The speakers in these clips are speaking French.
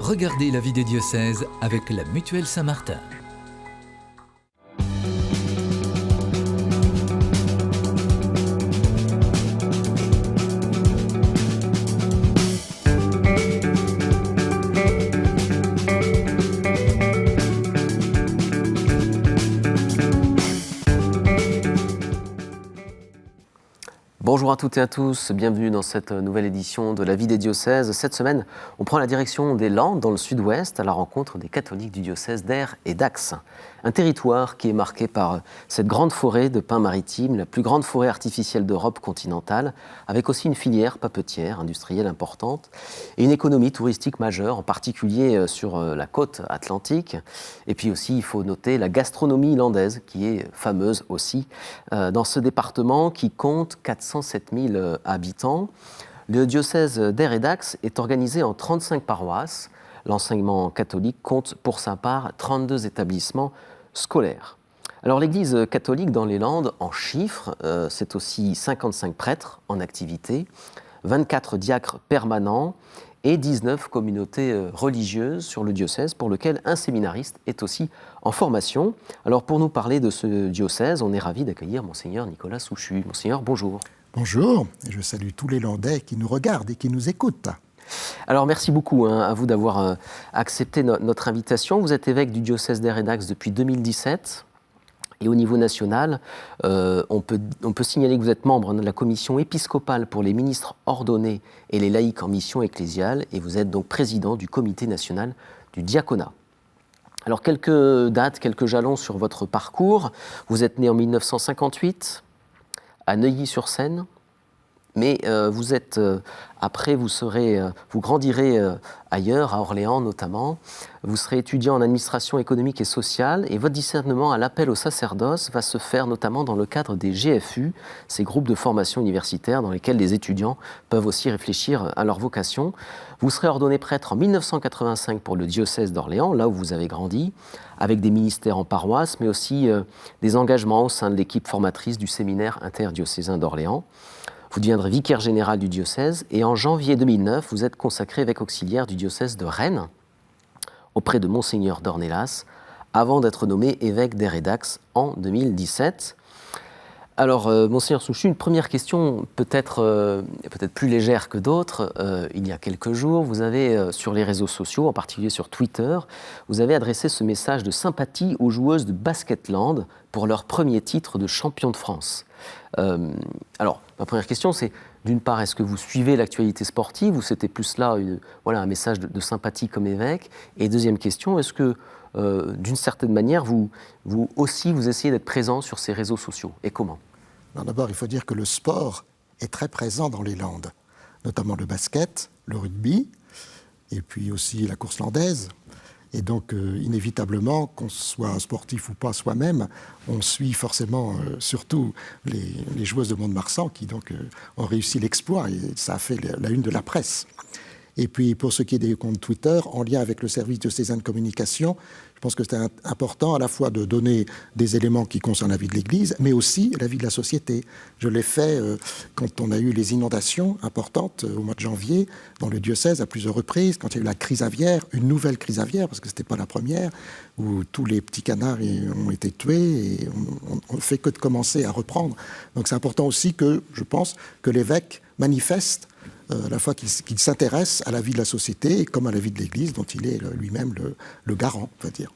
Regardez la vie des diocèses avec la Mutuelle Saint-Martin. Bonjour à toutes et à tous, bienvenue dans cette nouvelle édition de la vie des diocèses. Cette semaine, on prend la direction des Landes, dans le sud-ouest, à la rencontre des catholiques du diocèse d'Aire et d'Ax. Un territoire qui est marqué par cette grande forêt de pins maritimes, la plus grande forêt artificielle d'Europe continentale, avec aussi une filière papetière industrielle importante et une économie touristique majeure, en particulier sur la côte atlantique. Et puis aussi, il faut noter la gastronomie landaise, qui est fameuse aussi dans ce département qui compte 407 000 habitants. Le diocèse d'Aire et d'Ax est organisé en 35 paroisses. L'enseignement catholique compte pour sa part 32 établissements scolaires. Alors l'Église catholique dans les Landes, en chiffres, c'est aussi 55 prêtres en activité, 24 diacres permanents et 19 communautés religieuses sur le diocèse, pour lequel un séminariste est aussi en formation. Alors pour nous parler de ce diocèse, on est ravis d'accueillir Monseigneur Nicolas Souchu. Monseigneur, bonjour. Bonjour, et je salue tous les Landais qui nous regardent et qui nous écoutent. Alors merci beaucoup à vous d'avoir accepté notre invitation. Vous êtes évêque du diocèse d'Aire et d'Ax depuis 2017. Et au niveau national, on peut signaler que vous êtes membre de la commission épiscopale pour les ministres ordonnés et les laïcs en mission ecclésiale, et vous êtes donc président du comité national du diaconat. Alors quelques dates, quelques jalons sur votre parcours. Vous êtes né en 1958 à Neuilly-sur-Seine, mais après vous grandirez ailleurs, à Orléans notamment. Vous serez étudiant en administration économique et sociale, et votre discernement à l'appel au sacerdoce va se faire notamment dans le cadre des GFU, ces groupes de formation universitaire dans lesquels les étudiants peuvent aussi réfléchir à leur vocation. Vous serez ordonné prêtre en 1985 pour le diocèse d'Orléans, là où vous avez grandi, avec des ministères en paroisse, mais aussi des engagements au sein de l'équipe formatrice du séminaire interdiocésain d'Orléans. Vous deviendrez vicaire général du diocèse, et en janvier 2009, vous êtes consacré évêque auxiliaire du diocèse de Rennes, auprès de Monseigneur d'Ornelas, avant d'être nommé évêque d'Aire et d'Ax en 2017. Alors, Monseigneur Souchu, une première question peut-être plus légère que d'autres. Il y a quelques jours, vous avez, sur les réseaux sociaux, en particulier sur Twitter, vous avez adressé ce message de sympathie aux joueuses de Basketland pour leur premier titre de champion de France. Alors, ma première question, c'est d'une part, est-ce que vous suivez l'actualité sportive ou c'était plus là un message de sympathie comme évêque? Et deuxième question, est-ce que d'une certaine manière, vous essayez d'être présent sur ces réseaux sociaux, et comment? Alors d'abord, il faut dire que le sport est très présent dans les Landes, notamment le basket, le rugby, et puis aussi la course landaise. Et donc, inévitablement, qu'on soit sportif ou pas soi-même, on suit forcément surtout les joueuses de Mont-de-Marsan qui donc ont réussi l'exploit, et ça a fait la une de la presse. Et puis, pour ce qui est des comptes Twitter, en lien avec le service diocésain de communication, je pense que c'est important à la fois de donner des éléments qui concernent la vie de l'Église, mais aussi la vie de la société. Je l'ai fait quand on a eu les inondations importantes au mois de janvier dans le diocèse à plusieurs reprises, quand il y a eu la crise aviaire, une nouvelle crise aviaire, parce que ce n'était pas la première, où tous les petits canards ont été tués, et on ne fait que de commencer à reprendre. Donc c'est important aussi que, je pense, que l'évêque manifeste à la fois qu'il s'intéresse à la vie de la société comme à la vie de l'Église, dont il est lui-même le garant, on va dire.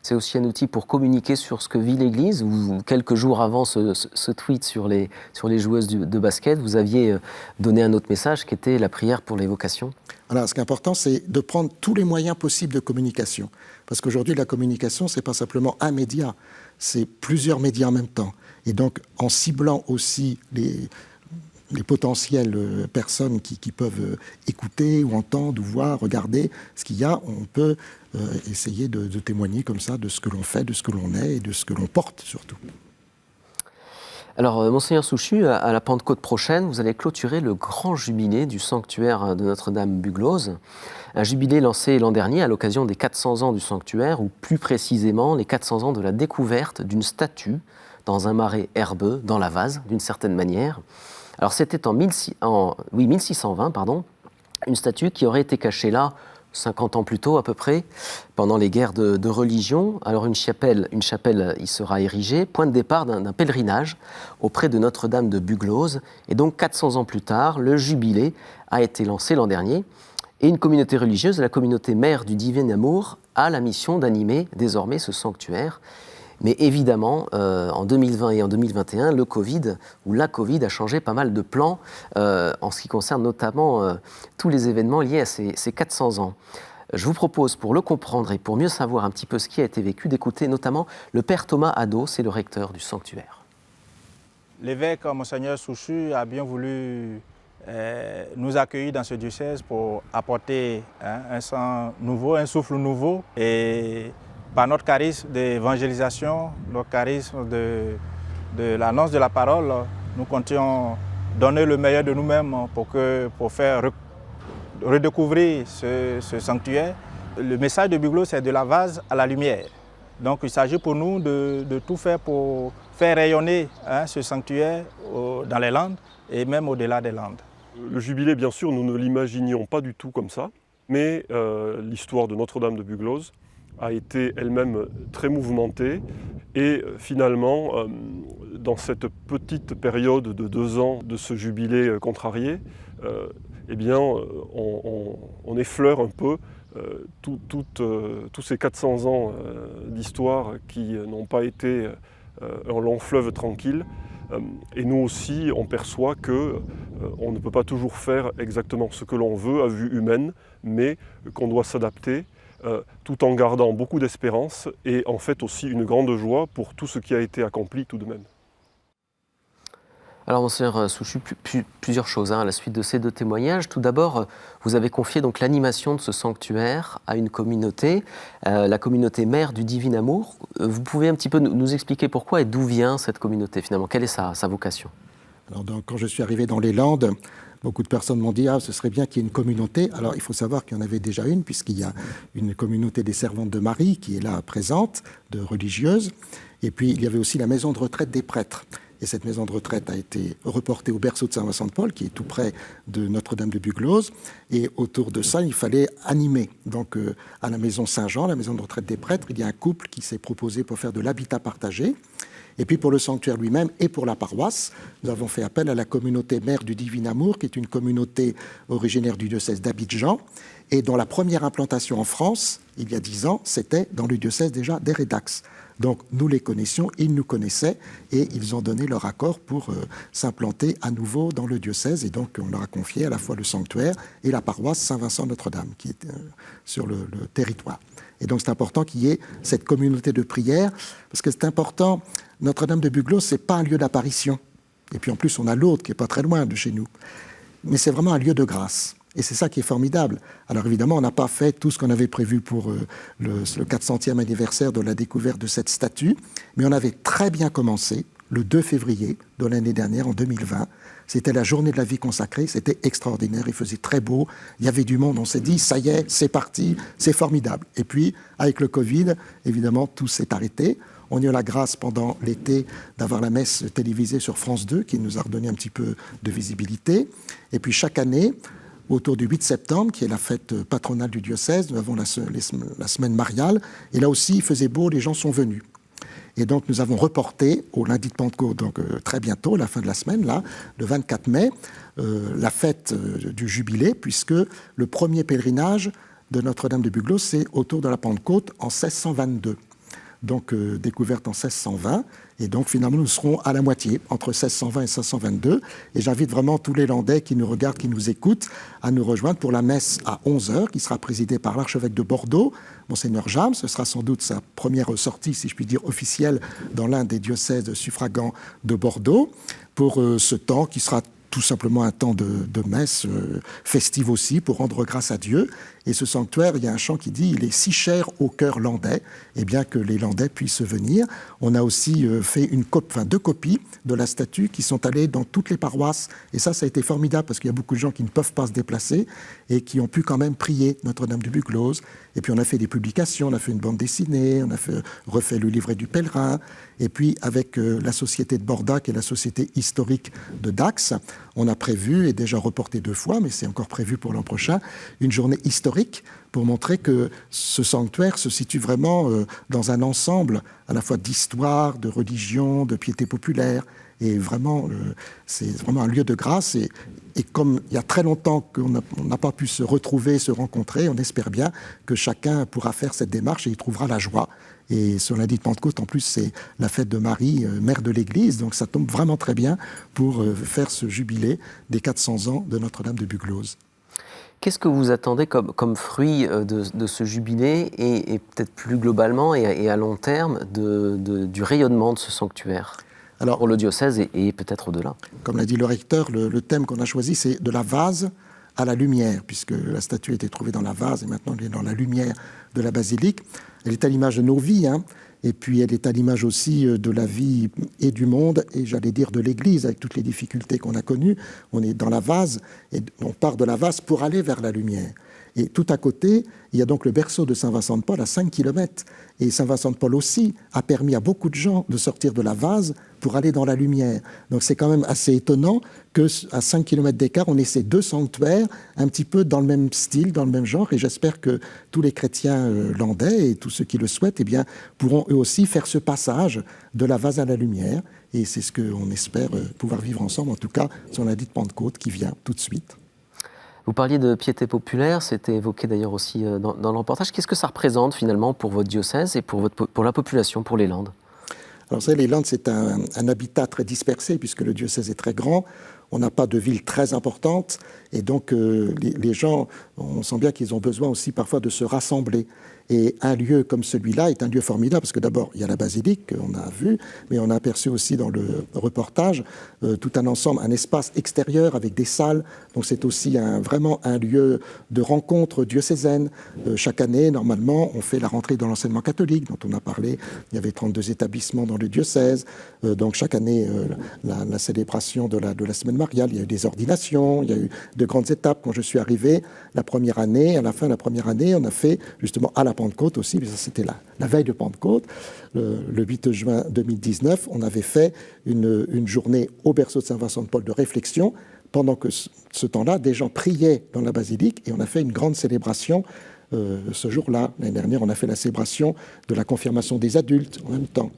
C'est aussi un outil pour communiquer sur ce que vit l'Église. Quelques jours avant ce tweet sur les joueuses de basket, vous aviez donné un autre message qui était la prière pour les vocations. Alors, ce qui est important, c'est de prendre tous les moyens possibles de communication. Parce qu'aujourd'hui, la communication, ce n'est pas simplement un média, c'est plusieurs médias en même temps. Et donc, en ciblant aussi les potentielles personnes qui peuvent écouter ou entendre ou voir, regarder ce qu'il y a, on peut essayer de témoigner comme ça de ce que l'on fait, de ce que l'on est et de ce que l'on porte surtout. Alors, Monseigneur Souchu, à la Pentecôte prochaine, vous allez clôturer le grand jubilé du sanctuaire de Notre-Dame-Buglose. Un jubilé lancé l'an dernier à l'occasion des 400 ans du sanctuaire, ou plus précisément les 400 ans de la découverte d'une statue dans un marais herbeux, dans la vase, d'une certaine manière. Alors c'était en 1620, une statue qui aurait été cachée là 50 ans plus tôt à peu près, pendant les guerres de religion. Alors une chapelle y sera érigée, point de départ d'un pèlerinage auprès de Notre-Dame de Buglose. Et donc 400 ans plus tard, le jubilé a été lancé l'an dernier. Et une communauté religieuse, la communauté mère du Divin Amour, a la mission d'animer désormais ce sanctuaire. Mais évidemment, en 2020 et en 2021, le Covid, ou la Covid, a changé pas mal de plans en ce qui concerne notamment tous les événements liés à ces 400 ans. Je vous propose, pour le comprendre et pour mieux savoir un petit peu ce qui a été vécu, d'écouter notamment le père Thomas Hadot, c'est le recteur du sanctuaire. L'évêque Monseigneur Souchu a bien voulu nous accueillir dans ce diocèse pour apporter un sang nouveau, un souffle nouveau. Et par notre charisme d'évangélisation, notre charisme de l'annonce de la parole, nous comptions donner le meilleur de nous-mêmes pour faire redécouvrir ce sanctuaire. Le message de Buglose, c'est de la vase à la lumière. Donc il s'agit pour nous de tout faire pour faire rayonner ce sanctuaire dans les Landes et même au-delà des Landes. Le jubilé, bien sûr, nous ne l'imaginions pas du tout comme ça, mais l'histoire de Notre-Dame de Buglose a été elle-même très mouvementée et finalement, dans cette petite période de 2 ans de ce jubilé contrarié, eh bien, on effleure un peu tous ces 400 ans d'histoire qui n'ont pas été un long fleuve tranquille. Et nous aussi, on perçoit qu'on ne peut pas toujours faire exactement ce que l'on veut à vue humaine, mais qu'on doit s'adapter tout en gardant beaucoup d'espérance et en fait aussi une grande joie pour tout ce qui a été accompli tout de même. Alors, Monseigneur Souchu, plusieurs choses à la suite de ces 2 témoignages. Tout d'abord, vous avez confié donc l'animation de ce sanctuaire à une communauté, la communauté mère du Divin Amour. Vous pouvez un petit peu nous expliquer pourquoi et d'où vient cette communauté finalement? Quelle est sa vocation? Alors, quand je suis arrivé dans les Landes, beaucoup de personnes m'ont dit « Ah, ce serait bien qu'il y ait une communauté ». Alors, il faut savoir qu'il y en avait déjà une, puisqu'il y a une communauté des servantes de Marie qui est là présente, de religieuses. Et puis, il y avait aussi la maison de retraite des prêtres. Et cette maison de retraite a été reportée au berceau de Saint-Vincent-de-Paul, qui est tout près de Notre-Dame de Buglose. Et autour de ça, il fallait animer. Donc, à la maison Saint-Jean, la maison de retraite des prêtres, il y a un couple qui s'est proposé pour faire de l'habitat partagé. Et puis pour le sanctuaire lui-même et pour la paroisse, nous avons fait appel à la communauté mère du Divin Amour, qui est une communauté originaire du diocèse d'Abidjan, et dont la première implantation en France, il y a 10 ans, c'était dans le diocèse déjà d'Aire et Dax. Donc nous les connaissions, ils nous connaissaient, et ils ont donné leur accord pour s'implanter à nouveau dans le diocèse. Et donc on leur a confié à la fois le sanctuaire et la paroisse Saint-Vincent-Notre-Dame, qui est sur le territoire. Et donc c'est important qu'il y ait cette communauté de prière, parce que c'est important, Notre-Dame de Buglose, ce n'est pas un lieu d'apparition. Et puis en plus, on a l'autre qui n'est pas très loin de chez nous. Mais c'est vraiment un lieu de grâce. Et c'est ça qui est formidable. Alors évidemment, on n'a pas fait tout ce qu'on avait prévu pour le 400e anniversaire de la découverte de cette statue, mais on avait très bien commencé le 2 février de l'année dernière, en 2020. C'était la journée de la vie consacrée, c'était extraordinaire, il faisait très beau, il y avait du monde, on s'est dit, ça y est, c'est parti, c'est formidable. Et puis, avec le Covid, évidemment, tout s'est arrêté. On a eu la grâce pendant l'été d'avoir la messe télévisée sur France 2, qui nous a redonné un petit peu de visibilité. Et puis chaque année, autour du 8 septembre, qui est la fête patronale du diocèse, nous avons la semaine mariale. Et là aussi, il faisait beau, les gens sont venus. Et donc, nous avons reporté au lundi de Pentecôte, donc très bientôt, la fin de la semaine, là, le 24 mai, la fête du jubilé, puisque le premier pèlerinage de Notre-Dame de Buglose, c'est autour de la Pentecôte en 1622. Donc découverte en 1620, et donc finalement nous serons à la moitié, entre 1620 et 1622, et j'invite vraiment tous les Landais qui nous regardent, qui nous écoutent, à nous rejoindre pour la messe à 11h, qui sera présidée par l'archevêque de Bordeaux, Monseigneur James. Ce sera sans doute sa première sortie, si je puis dire, officielle dans l'un des diocèses suffragants de Bordeaux, pour ce temps qui sera tout simplement un temps de messe festive aussi, pour rendre grâce à Dieu. Et ce sanctuaire, il y a un chant qui dit « Il est si cher au cœur landais », et bien que les Landais puissent venir. On a aussi fait 2 copies de la statue qui sont allées dans toutes les paroisses. Et ça a été formidable parce qu'il y a beaucoup de gens qui ne peuvent pas se déplacer et qui ont pu quand même prier Notre-Dame de Buglose. Et puis on a fait des publications, on a fait une bande dessinée, on a refait le livret du pèlerin. Et puis avec la Société de Borda, qui est la société historique de Dax, on a prévu, et déjà reporté 2 fois, mais c'est encore prévu pour l'an prochain, une journée historique pour montrer que ce sanctuaire se situe vraiment dans un ensemble à la fois d'histoire, de religion, de piété populaire. Et vraiment, c'est vraiment un lieu de grâce. Et comme il y a très longtemps qu'on n'a pas pu se retrouver, se rencontrer, on espère bien que chacun pourra faire cette démarche et y trouvera la joie. Et sur lundi de Pentecôte, en plus, c'est la fête de Marie, mère de l'Église. Donc ça tombe vraiment très bien pour faire ce jubilé des 400 ans de Notre-Dame de Buglose. Qu'est-ce que vous attendez comme fruit de ce jubilé et peut-être plus globalement et à long terme du rayonnement de ce sanctuaire pour le diocèse et peut-être au-delà? Comme l'a dit le recteur, le thème qu'on a choisi, c'est de la vase à la lumière, puisque la statue a été trouvée dans la vase et maintenant elle est dans la lumière de la basilique. Elle est à l'image de nos vies, et puis elle est à l'image aussi de la vie et du monde, et j'allais dire de l'Église, avec toutes les difficultés qu'on a connues. On est dans la vase, et on part de la vase pour aller vers la lumière. Et tout à côté, il y a donc le berceau de Saint Vincent de Paul à 5 km. Et Saint Vincent de Paul aussi a permis à beaucoup de gens de sortir de la vase pour aller dans la lumière. Donc c'est quand même assez étonnant qu'à 5 km d'écart, on ait ces 2 sanctuaires un petit peu dans le même style, dans le même genre. Et j'espère que tous les chrétiens landais et tous ceux qui le souhaitent pourront eux aussi faire ce passage de la vase à la lumière. Et c'est ce qu'on espère pouvoir vivre ensemble, en tout cas sur la lundi de Pentecôte qui vient tout de suite. Vous parliez de piété populaire, c'était évoqué d'ailleurs aussi dans le reportage. Qu'est-ce que ça représente finalement pour votre diocèse et pour la population, pour les Landes? Alors, vous savez, les Landes, c'est un habitat très dispersé puisque le diocèse est très grand. On n'a pas de ville très importante et donc les gens, on sent bien qu'ils ont besoin aussi parfois de se rassembler. Et un lieu comme celui-là est un lieu formidable parce que d'abord, il y a la basilique qu'on a vue, mais on a aperçu aussi dans le reportage tout un ensemble, un espace extérieur avec des salles. Donc c'est aussi vraiment un lieu de rencontre diocésaine. Chaque année, normalement, on fait la rentrée dans l'enseignement catholique dont on a parlé. Il y avait 32 établissements dans le diocèse. Donc chaque année, la célébration de la semaine mariale, il y a eu des ordinations, il y a eu de grandes étapes. Quand je suis arrivé la première année, à la fin de la première année, on a fait justement à la Pentecôte aussi, mais ça c'était la veille de Pentecôte, le 8 juin 2019, on avait fait une journée au berceau de Saint-Vincent de Paul de réflexion, pendant que ce temps-là, des gens priaient dans la basilique, et on a fait une grande célébration ce jour-là. L'année dernière, on a fait la célébration de la confirmation des adultes en même temps.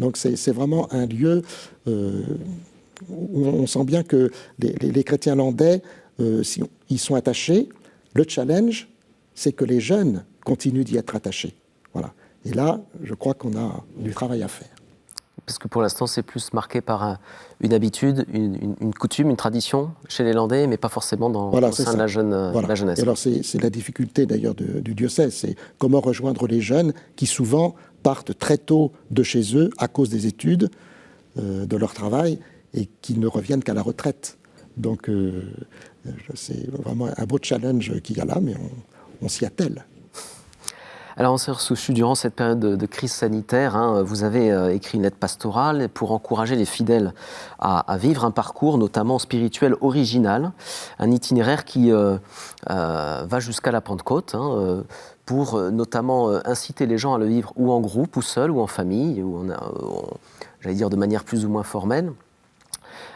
Donc c'est vraiment un lieu où on sent bien que les chrétiens landais, ils sont attachés. Le challenge, c'est que les jeunes continuent d'y être attachés. Voilà. Et là, je crois qu'on a du travail à faire. Parce que pour l'instant, c'est plus marqué par une habitude, une coutume, une tradition chez les Landais, mais pas forcément au sein de la jeunesse. Et alors, c'est la difficulté d'ailleurs du diocèse, c'est comment rejoindre les jeunes qui souvent partent très tôt de chez eux à cause des études, de leur travail, et qui ne reviennent qu'à la retraite. Donc, c'est vraiment un beau challenge qu'il y a là, mais on s'y attelle. Alors, Monseigneur Souchu, durant cette période de crise sanitaire, vous avez écrit une lettre pastorale pour encourager les fidèles à vivre un parcours, notamment spirituel original, un itinéraire qui va jusqu'à la Pentecôte, pour notamment inciter les gens à le vivre ou en groupe, ou seul, ou en famille, ou j'allais dire de manière plus ou moins formelle.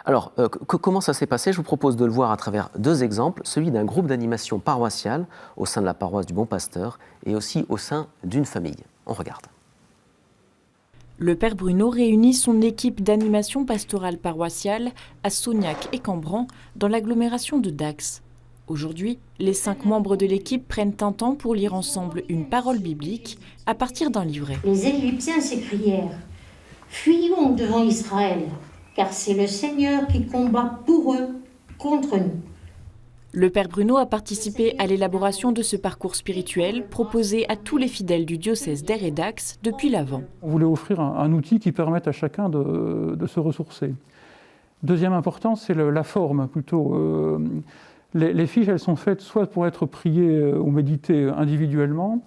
Alors, comment ça s'est passé? Je vous propose de le voir à travers 2 exemples, celui d'un groupe d'animation paroissiale au sein de la paroisse du Bon Pasteur et aussi au sein d'une famille. On regarde. Le Père Bruno réunit son équipe d'animation pastorale paroissiale à Saugnac et Cambran dans l'agglomération de Dax. Aujourd'hui, les 5 membres de l'équipe prennent un temps pour lire ensemble une parole biblique à partir d'un livret. Les Égyptiens s'écrièrent « Fuyons devant Israël !» car c'est le Seigneur qui combat pour eux, contre nous. Le Père Bruno a participé à l'élaboration de ce parcours spirituel proposé à tous les fidèles du diocèse d'Aire et d'Ax depuis l'Avent. On voulait offrir un outil qui permette à chacun de se ressourcer. Deuxième importance, c'est la forme plutôt. Les fiches, elles sont faites soit pour être priées ou méditées individuellement,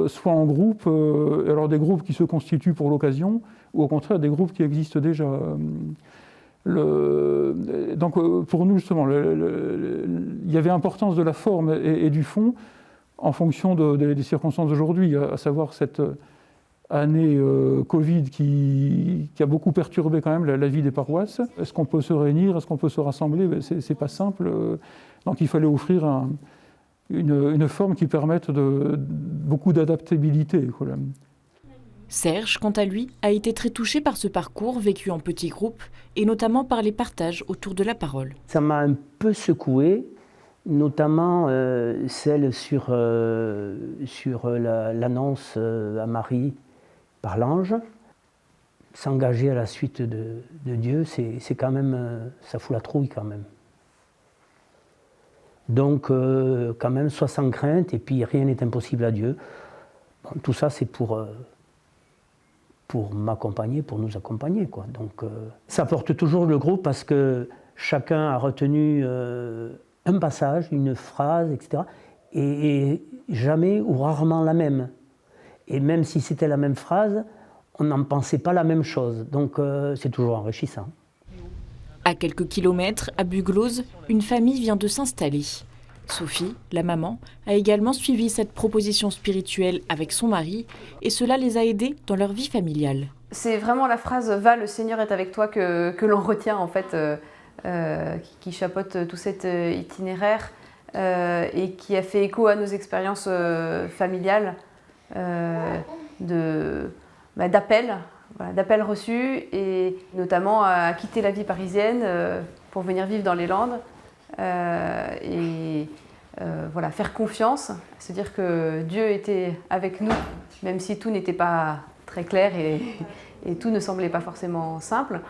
soit en groupe, alors des groupes qui se constituent pour l'occasion, ou au contraire des groupes qui existent déjà. Donc pour nous justement, il y avait importance de la forme et du fond en fonction des circonstances d'aujourd'hui, à savoir cette année Covid qui a beaucoup perturbé quand même la vie des paroisses. Est-ce qu'on peut se réunir? Est-ce qu'on peut se rassembler? C'est pas simple. Donc il fallait offrir une forme qui permette beaucoup d'adaptabilité. Voilà. Serge, quant à lui, a été très touché par ce parcours vécu en petits groupes et notamment par les partages autour de la parole. Ça m'a un peu secoué, notamment celle sur l'annonce à Marie par l'ange. S'engager à la suite de Dieu, c'est quand même, ça fout la trouille quand même. Donc quand même, sois sans crainte, et puis rien n'est impossible à Dieu. Bon, tout ça, c'est pour m'accompagner, pour nous accompagner, quoi. Donc ça porte toujours le groupe parce que chacun a retenu un passage, une phrase, etc. Et jamais ou rarement la même. Et même si c'était la même phrase, on n'en pensait pas la même chose. Donc c'est toujours enrichissant. À quelques kilomètres, à Bugloz, une famille vient de s'installer. Sophie, la maman, a également suivi cette proposition spirituelle avec son mari et cela les a aidés dans leur vie familiale. C'est vraiment la phrase « Va, le Seigneur est avec toi » que l'on retient en fait, qui chapeaute tout cet itinéraire et qui a fait écho à nos expériences familiales d'appels reçus et notamment à quitter la vie parisienne pour venir vivre dans les Landes. Voilà, faire confiance, se dire que Dieu était avec nous, même si tout n'était pas très clair et tout ne semblait pas forcément simple.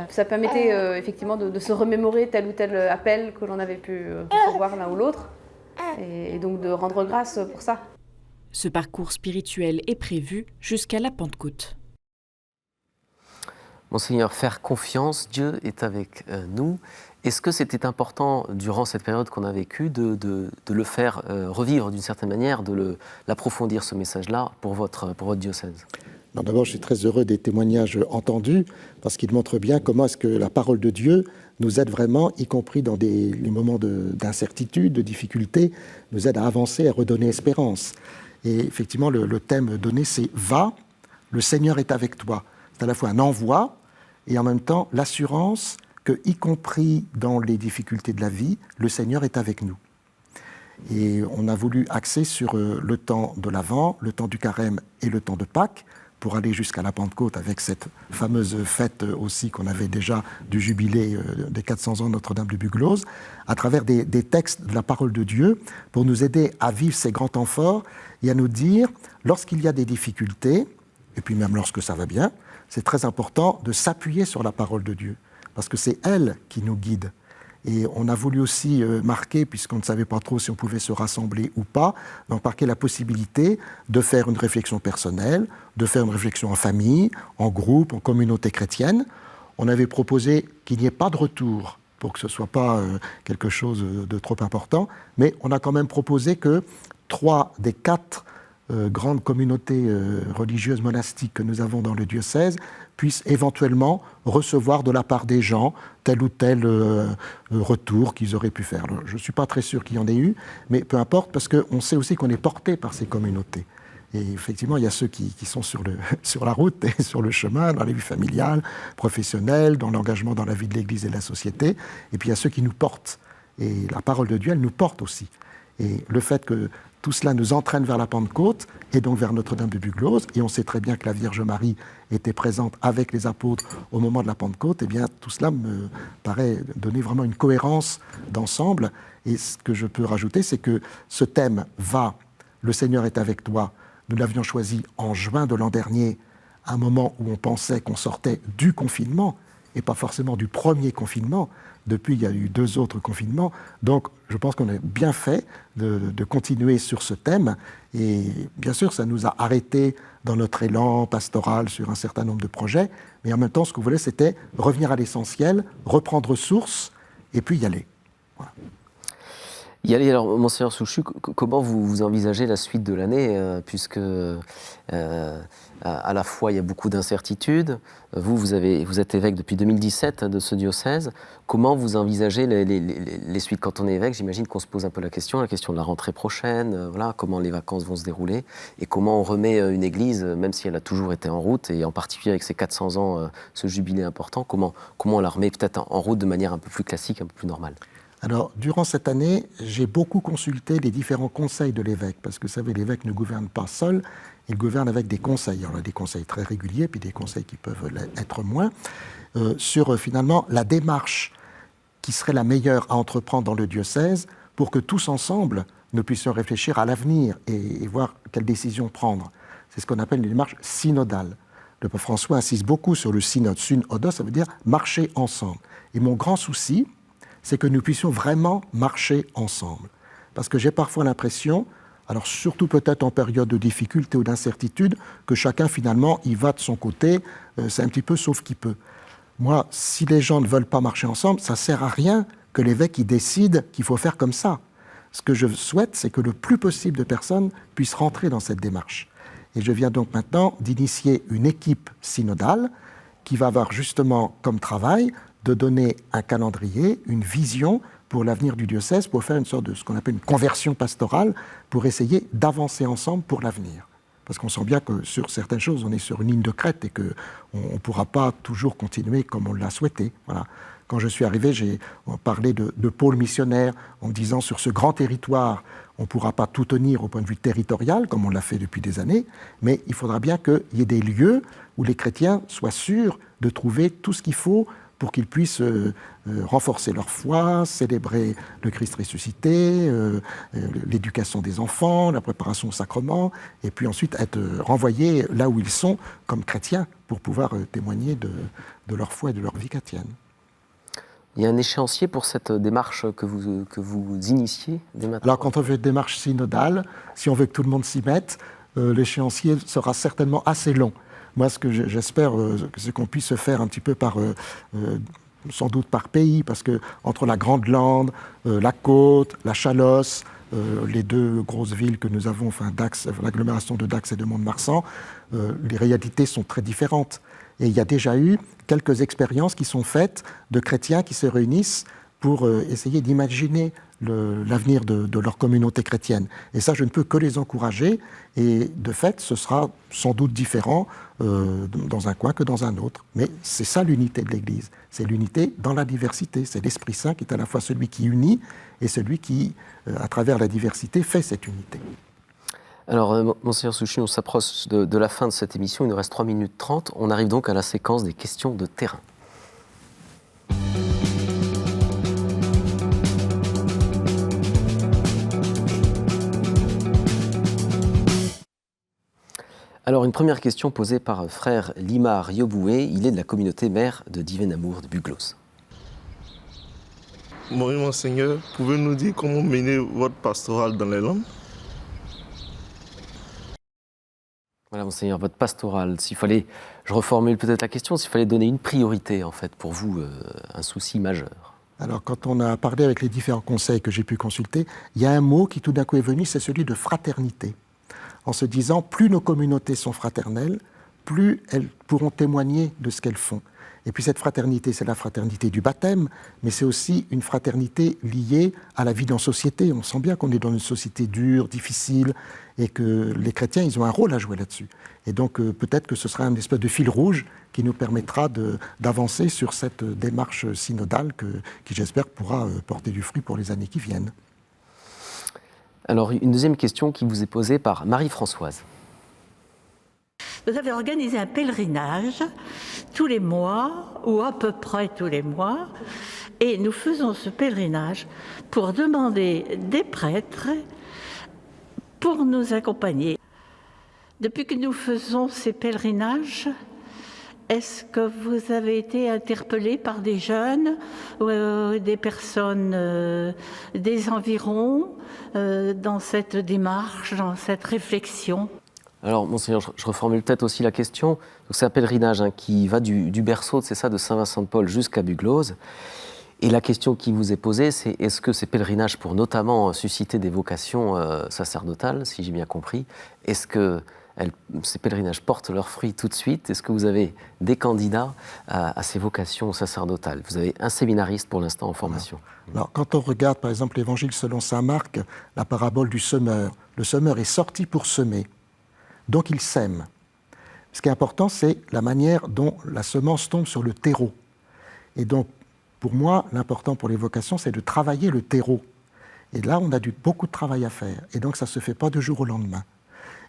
Ça permettait effectivement de se remémorer tel ou tel appel que l'on avait pu recevoir l'un ou l'autre, et donc de rendre grâce pour ça. Ce parcours spirituel est prévu jusqu'à la Pentecôte. Monseigneur, faire confiance, Dieu est avec nous. Est-ce que c'était important, durant cette période qu'on a vécue, de le faire revivre d'une certaine manière, de l'approfondir, ce message-là, pour votre diocèse? D'abord, je suis très heureux des témoignages entendus, parce qu'ils montrent bien comment est-ce que la parole de Dieu nous aide vraiment, y compris dans les moments d'incertitude, de difficulté, nous aide à avancer, à redonner espérance. Et effectivement, le thème donné, c'est « Va, le Seigneur est avec toi ». C'est à la fois un envoi et en même temps l'assurance que, y compris dans les difficultés de la vie, le Seigneur est avec nous. Et on a voulu axer sur le temps de l'Avent, le temps du Carême et le temps de Pâques, pour aller jusqu'à la Pentecôte avec cette fameuse fête aussi qu'on avait déjà du jubilé des 400 ans de Notre-Dame de Bugloz, à travers des textes de la parole de Dieu, pour nous aider à vivre ces grands temps forts et à nous dire, lorsqu'il y a des difficultés, et puis même lorsque ça va bien, c'est très important de s'appuyer sur la parole de Dieu, parce que c'est elle qui nous guide. Et on a voulu aussi marquer, puisqu'on ne savait pas trop si on pouvait se rassembler ou pas, donc marquer la possibilité de faire une réflexion personnelle, de faire une réflexion en famille, en groupe, en communauté chrétienne. On avait proposé qu'il n'y ait pas de retour, pour que ce ne soit pas quelque chose de trop important, mais on a quand même proposé que 3 des 4 grandes communautés religieuses monastiques que nous avons dans le diocèse puissent éventuellement recevoir de la part des gens tel ou tel retour qu'ils auraient pu faire. Alors, je ne suis pas très sûr qu'il y en ait eu, mais peu importe, parce qu'on sait aussi qu'on est porté par ces communautés. Et effectivement, il y a ceux qui sont sur la route et sur le chemin, dans la vie familiale, professionnelle, dans l'engagement dans la vie de l'Église et de la société, et puis il y a ceux qui nous portent. Et la parole de Dieu, elle nous porte aussi. Et le fait que tout cela nous entraîne vers la Pentecôte et donc vers Notre-Dame de Bugloz, et on sait très bien que la Vierge Marie était présente avec les apôtres au moment de la Pentecôte, et bien tout cela me paraît donner vraiment une cohérence d'ensemble. Et ce que je peux rajouter, c'est que ce thème « Va, le Seigneur est avec toi », nous l'avions choisi en juin de l'an dernier, à un moment où on pensait qu'on sortait du confinement, et pas forcément du premier confinement. Depuis, il y a eu 2 autres confinements. Donc, je pense qu'on a bien fait de continuer sur ce thème. Et bien sûr, ça nous a arrêtés dans notre élan pastoral sur un certain nombre de projets. Mais en même temps, ce qu'on voulait, c'était revenir à l'essentiel, reprendre source, et puis y aller. Voilà. Alors, Monseigneur Souchu, comment vous envisagez la suite de l'année, puisque à la fois il y a beaucoup d'incertitudes. Vous êtes évêque depuis 2017 de ce diocèse. Comment vous envisagez les suites? Quand on est évêque, j'imagine qu'on se pose un peu la question de la rentrée prochaine, voilà, comment les vacances vont se dérouler, et comment on remet une église, même si elle a toujours été en route, et en particulier avec ses 400 ans, ce jubilé important, comment on la remet peut-être en route de manière un peu plus classique, un peu plus normale? Alors, durant cette année, j'ai beaucoup consulté les différents conseils de l'évêque, parce que vous savez, l'évêque ne gouverne pas seul, il gouverne avec des conseils. Alors, il y a des conseils très réguliers, puis des conseils qui peuvent être moins, sur finalement la démarche qui serait la meilleure à entreprendre dans le diocèse pour que tous ensemble, nous puissions réfléchir à l'avenir et voir quelles décisions prendre. C'est ce qu'on appelle une démarche synodale. Le pape François insiste beaucoup sur le synode. Synodos, ça veut dire marcher ensemble. Et mon grand souci, c'est que nous puissions vraiment marcher ensemble. Parce que j'ai parfois l'impression, alors surtout peut-être en période de difficulté ou d'incertitude, que chacun finalement y va de son côté, c'est un petit peu sauf qui peut. Moi, si les gens ne veulent pas marcher ensemble, ça ne sert à rien que l'évêque y décide qu'il faut faire comme ça. Ce que je souhaite, c'est que le plus possible de personnes puissent rentrer dans cette démarche. Et je viens donc maintenant d'initier une équipe synodale qui va avoir justement comme travail de donner un calendrier, une vision pour l'avenir du diocèse, pour faire une sorte de ce qu'on appelle une conversion pastorale, pour essayer d'avancer ensemble pour l'avenir. Parce qu'on sent bien que sur certaines choses, on est sur une ligne de crête et qu'on ne pourra pas toujours continuer comme on l'a souhaité. Voilà. Quand je suis arrivé, j'ai parlé de pôle missionnaire en me disant sur ce grand territoire, on ne pourra pas tout tenir au point de vue territorial, comme on l'a fait depuis des années, mais il faudra bien qu'il y ait des lieux où les chrétiens soient sûrs de trouver tout ce qu'il faut pour qu'ils puissent renforcer leur foi, célébrer le Christ ressuscité, l'éducation des enfants, la préparation au sacrement, et puis ensuite être renvoyés là où ils sont comme chrétiens pour pouvoir témoigner de leur foi et de leur vie chrétienne. Il y a un échéancier pour cette démarche que vous initiez dès maintenant? Alors, quand on veut une démarche synodale, si on veut que tout le monde s'y mette, l'échéancier sera certainement assez long. Moi, ce que j'espère, c'est qu'on puisse se faire un petit peu sans doute par pays, parce que entre la Grande Lande, la Côte, la Chalosse, les deux grosses villes que nous avons, enfin Dax, l'agglomération de Dax et de Mont-de-Marsan, les réalités sont très différentes. Et il y a déjà eu quelques expériences qui sont faites de chrétiens qui se réunissent pour essayer d'imaginer l'avenir de leur communauté chrétienne. Et ça, je ne peux que les encourager. Et de fait, ce sera sans doute différent dans un coin que dans un autre. Mais c'est ça l'unité de l'Église. C'est l'unité dans la diversité. C'est l'Esprit Saint qui est à la fois celui qui unit et celui qui, à travers la diversité, fait cette unité. Alors, Monseigneur Souchu, on s'approche de la fin de cette émission. Il nous reste 3 minutes 30. On arrive donc à la séquence des questions de terrain. Alors, une première question posée par frère Limar Yoboué. Il est de la communauté mère de Divin Amour de Bugloz. Bonjour, Monseigneur. Pouvez-vous nous dire comment mener votre pastorale dans les Landes? Voilà, Monseigneur, votre pastorale. Je reformule peut-être la question, s'il fallait donner une priorité, en fait, pour vous, un souci majeur. Alors, quand on a parlé avec les différents conseils que j'ai pu consulter, il y a un mot qui tout d'un coup est venu, c'est celui de fraternité. En se disant, plus nos communautés sont fraternelles, plus elles pourront témoigner de ce qu'elles font. Et puis cette fraternité, c'est la fraternité du baptême, mais c'est aussi une fraternité liée à la vie dans la société. On sent bien qu'on est dans une société dure, difficile, et que les chrétiens, ils ont un rôle à jouer là-dessus. Et donc peut-être que ce sera un espèce de fil rouge qui nous permettra d'avancer sur cette démarche synodale qui, j'espère, pourra porter du fruit pour les années qui viennent. Alors, une deuxième question qui vous est posée par Marie-Françoise. Vous avez organisé un pèlerinage tous les mois, ou à peu près tous les mois, et nous faisons ce pèlerinage pour demander des prêtres pour nous accompagner. Depuis que nous faisons ces pèlerinages, est-ce que vous avez été interpellé par des jeunes, des personnes des environs, dans cette démarche, dans cette réflexion ? Alors, Monseigneur, je reformule peut-être aussi la question. Donc, c'est un pèlerinage qui va du berceau, c'est ça, de Saint-Vincent-de-Paul jusqu'à Bugloz. Et la question qui vous est posée, c'est est-ce que ces pèlerinages, pour notamment susciter des vocations sacerdotales, si j'ai bien compris, est-ce que ces pèlerinages portent leurs fruits tout de suite? Est-ce que vous avez des candidats à ces vocations sacerdotales? Vous avez un séminariste pour l'instant en formation. Alors, quand on regarde par exemple l'Évangile selon saint Marc, la parabole du semeur, le semeur est sorti pour semer, donc il sème. Ce qui est important, c'est la manière dont la semence tombe sur le terreau. Et donc, pour moi, l'important pour les vocations, c'est de travailler le terreau. Et là, on a beaucoup de travail à faire. Et donc, ça ne se fait pas du jour au lendemain.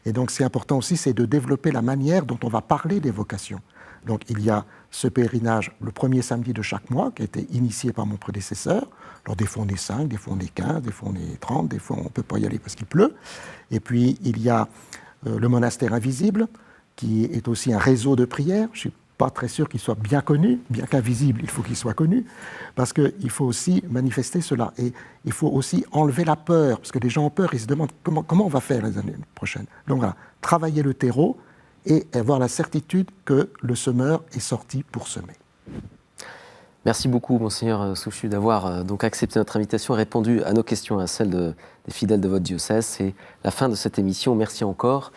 Et donc, c'est important aussi, c'est de développer la manière dont on va parler des vocations. Donc, il y a ce pèlerinage le premier samedi de chaque mois, qui a été initié par mon prédécesseur. Alors, des fois, on est 5, des fois, on est 15, des fois, on est 30, des fois, on ne peut pas y aller parce qu'il pleut. Et puis, il y a le monastère invisible, qui est aussi un réseau de prières. Je ne suis pas très sûr qu'il soit bien connu, bien qu'invisible, il faut qu'il soit connu, parce qu'il faut aussi manifester cela. Et il faut aussi enlever la peur, parce que les gens ont peur, ils se demandent comment on va faire les années prochaines. Donc voilà, travailler le terreau et avoir la certitude que le semeur est sorti pour semer. Merci beaucoup, Monseigneur Souchu, d'avoir donc accepté notre invitation et répondu à nos questions, à celles des fidèles de votre diocèse. C'est la fin de cette émission. Merci encore.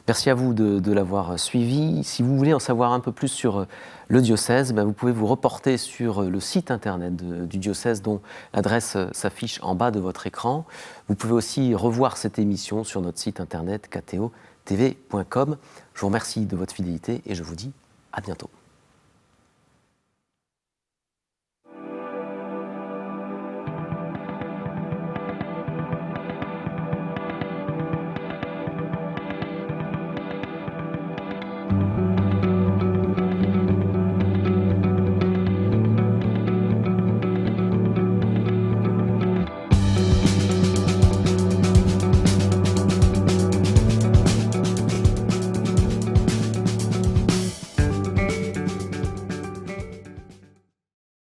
Merci à vous de l'avoir suivi. Si vous voulez en savoir un peu plus sur le diocèse, vous pouvez vous reporter sur le site internet du diocèse dont l'adresse s'affiche en bas de votre écran. Vous pouvez aussi revoir cette émission sur notre site internet kto.tv.com. Je vous remercie de votre fidélité et je vous dis à bientôt.